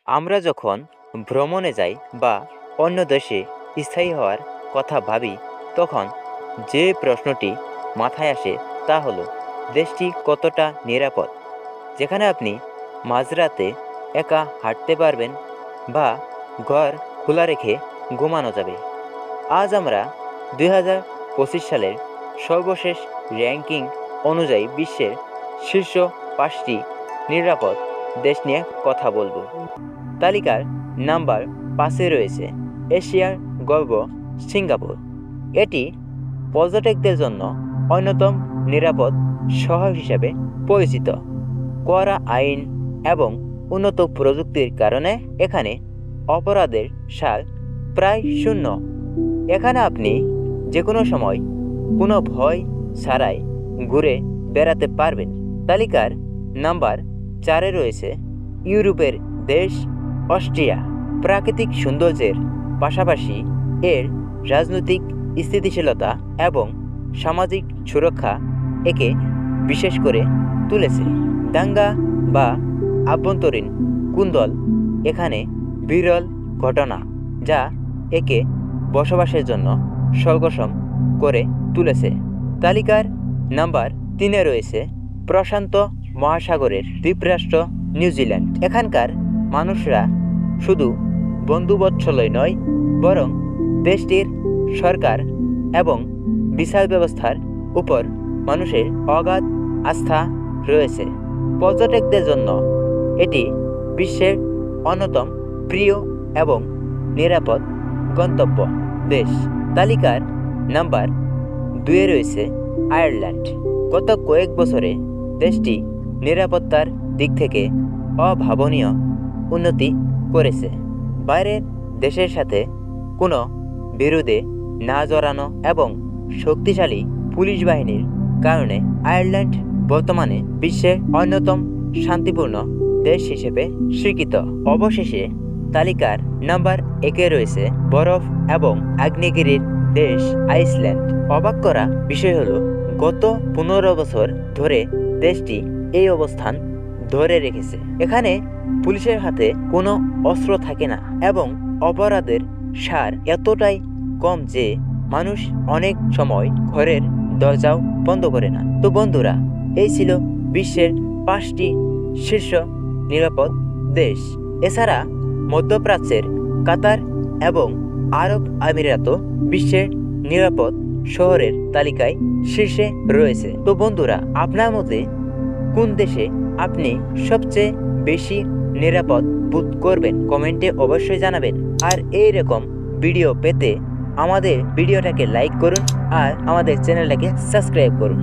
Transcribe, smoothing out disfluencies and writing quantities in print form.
আমরা যখন ভ্রমণে যাই বা অন্য দেশে স্থায়ী হওয়ার কথা ভাবি তখন যে প্রশ্নটি মাথায় আসে তা হলো দেশটি কতটা নিরাপদ, যেখানে আপনি মাঝরাতে একা হাঁটতে পারবেন বা ঘর খোলা রেখে ঘুমানো যাবে। আজ আমরা 2025 সালের সর্বশেষ র্যাঙ্কিং অনুযায়ী বিশ্বের শীর্ষ 5টি নিরাপদ দেশ নিয়ে কথা বলবো। তালিকার নাম্বার 5-এ রয়েছে এশিয়ার গর্ব সিঙ্গাপুর। এটি পর্যটকদের জন্য অন্যতম নিরাপদ শহর হিসেবে পরিচিত। কড়া আইন এবং উন্নত প্রযুক্তির কারণে এখানে অপরাধের হার প্রায় শূন্য। এখানে আপনি যে কোনো সময় কোনো ভয় ছাড়াই ঘুরে বেড়াতে পারবেন। তালিকার নাম্বার 4-এ রয়েছে ইউরোপের দেশ অস্ট্রিয়া। প্রাকৃতিক সৌন্দর্যের পাশাপাশি এর রাজনৈতিক স্থিতিশীলতা এবং সামাজিক সুরক্ষা একে বিশেষ করে তুলেছে। দাঙ্গা বা আভ্যন্তরীণ কুন্দল এখানে বিরল ঘটনা, যা একে বসবাসের জন্য সর্গসম করে তুলেছে। তালিকার নাম্বার 3-এ রয়েছে প্রশান্ত মহাসাগরের দ্বীপরাষ্ট্র নিউজিল্যান্ড। এখানকার মানুষরা শুধু বন্ধুবৎসলই নয়, বরং দেশটির সরকার এবং বিচার ব্যবস্থার উপর মানুষের অগাধ আস্থা রয়েছে। পর্যটকদের জন্য এটি বিশ্বের অন্যতম প্রিয় এবং নিরাপদ গন্তব্য দেশ। তালিকার নাম্বার 2-এ রয়েছে আয়ারল্যান্ড। গত কয়েক বছরে দেশটি নিরাপত্তার দিক থেকে অভাবনীয় উন্নতি করেছে। বাইরের দেশের সাথে কোনো বিরোধে না জড়ানো এবং শক্তিশালী পুলিশ বাহিনীর কারণে আয়ারল্যান্ড বর্তমানে বিশ্বের অন্যতম শান্তিপূর্ণ দেশ হিসেবে স্বীকৃত। অবশেষে তালিকার নাম্বার 1-এ রয়েছে বরফ এবং আগ্নেয়গিরির দেশ আইসল্যান্ড। অবাক করা বিষয় হলো গত 15 বছর ধরে দেশটি এই অবস্থান ধরে রেখেছে। এখানে পুলিশের হাতে কোনো অস্ত্র থাকে না এবং অপরাধের হার এতটাই কম যে মানুষ অনেক সময় ঘরের দরজাও বন্ধ করে না। তো বন্ধুরা, এই ছিল বিশ্বের 5টি শীর্ষ নিরাপদ দেশ। এছাড়া মধ্যপ্রাচ্যের কাতার এবং আরব আমিরাতও বিশ্বের নিরাপদ শহরের তালিকায় শীর্ষে রয়েছে। তো বন্ধুরা, আপনার মতে কোন দেশে আপনি সবচেয়ে বেশি নিরাপদ বোধ করবেন? কমেন্টে অবশ্যই জানাবেন। আর এইরকম ভিডিও পেতে আমাদের ভিডিওটাকে লাইক করুন আর আমাদের চ্যানেলটাকে সাবস্ক্রাইব করুন।